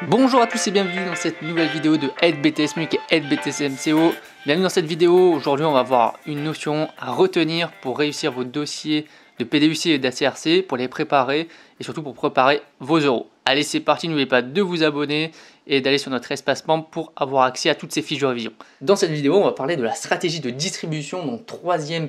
Bonjour à tous et bienvenue dans cette nouvelle vidéo de Aide BTS MUC et Aide BTS MCO. Bienvenue dans cette vidéo. Aujourd'hui on va voir une notion à retenir pour réussir vos dossiers de PDUC et d'ACRC, pour les préparer et surtout pour préparer vos euros. Allez, c'est parti, n'oubliez pas de vous abonner et d'aller sur notre espace membre pour avoir accès à toutes ces fiches de révision. Dans cette vidéo, on va parler de la stratégie de distribution, donc troisième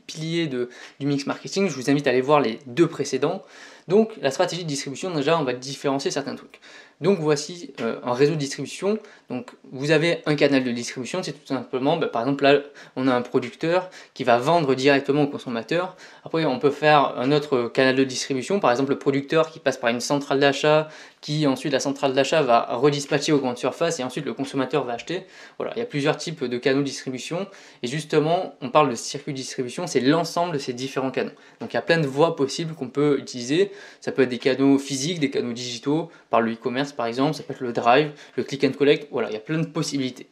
pilier du mix marketing. Je vous invite à aller voir les deux précédents. Donc la stratégie de distribution, déjà on va différencier certains trucs. Donc voici un réseau de distribution. Donc vous avez un canal de distribution, c'est tout simplement, par exemple là on a un producteur qui va vendre directement au consommateur. Après on peut faire un autre canal de distribution, par exemple le producteur qui passe par une centrale d'achat, qui ensuite la centrale d'achat va redispatcher aux grandes surfaces et ensuite le consommateur va acheter. Voilà, il y a plusieurs types de canaux de distribution et justement on parle de circuit de distribution, c'est l'ensemble de ces différents canaux. Donc il y a plein de voies possibles qu'on peut utiliser. Ça peut être des canaux physiques, des canaux digitaux, par le e-commerce par exemple, ça peut être le drive, le click and collect, voilà, il y a plein de possibilités.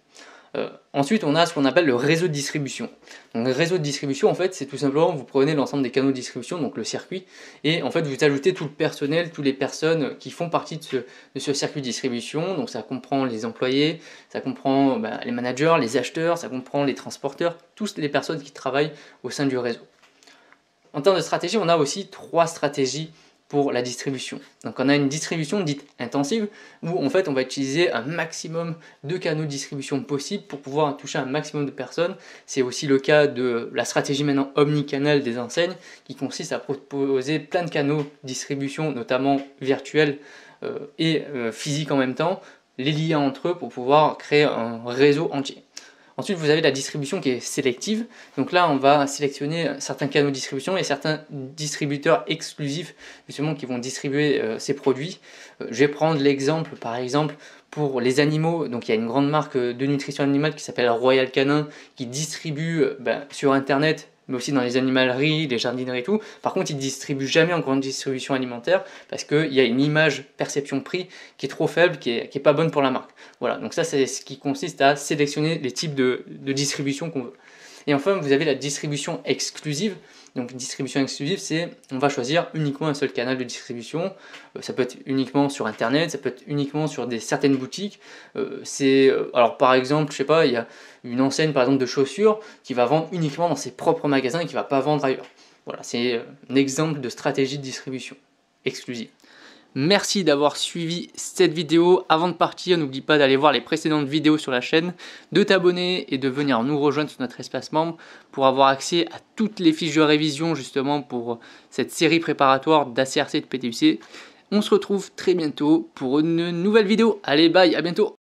Ensuite, on a ce qu'on appelle le réseau de distribution. Donc, le réseau de distribution, en fait, c'est tout simplement, vous prenez l'ensemble des canaux de distribution, donc le circuit, et en fait, vous ajoutez tout le personnel, toutes les personnes qui font partie de ce circuit de distribution. Donc, ça comprend les employés, ça comprend les managers, les acheteurs, ça comprend les transporteurs, toutes les personnes qui travaillent au sein du réseau. En termes de stratégie, on a aussi trois stratégies pour la distribution. Donc on a une distribution dite intensive où en fait on va utiliser un maximum de canaux de distribution possibles pour pouvoir toucher un maximum de personnes. C'est aussi le cas de la stratégie maintenant omnicanal des enseignes qui consiste à proposer plein de canaux de distribution, notamment virtuels et physiques en même temps, les lier entre eux pour pouvoir créer un réseau entier. Ensuite, vous avez la distribution qui est sélective. Donc là, on va sélectionner certains canaux de distribution et certains distributeurs exclusifs justement qui vont distribuer ces produits. Je vais prendre l'exemple, par exemple, pour les animaux. Donc il y a une grande marque de nutrition animale qui s'appelle Royal Canin qui distribue sur Internet, mais aussi dans les animaleries, les jardineries et tout. Par contre, ils ne distribuent jamais en grande distribution alimentaire parce qu'il y a une image perception-prix qui est trop faible, qui est pas bonne pour la marque. Voilà, donc ça c'est ce qui consiste à sélectionner les types de distribution qu'on veut. Et enfin, vous avez la distribution exclusive. Donc distribution exclusive, c'est on va choisir uniquement un seul canal de distribution. Ça peut être uniquement sur Internet, ça peut être uniquement sur certaines boutiques. Alors par exemple, je sais pas, il y a une enseigne par exemple de chaussures qui va vendre uniquement dans ses propres magasins et qui va pas vendre ailleurs. Voilà, c'est un exemple de stratégie de distribution exclusive. Merci d'avoir suivi cette vidéo. Avant de partir, n'oublie pas d'aller voir les précédentes vidéos sur la chaîne, de t'abonner et de venir nous rejoindre sur notre espace membre pour avoir accès à toutes les fiches de révision justement pour cette série préparatoire d'ACRC et de PTUC. On se retrouve très bientôt pour une nouvelle vidéo. Allez, bye, à bientôt.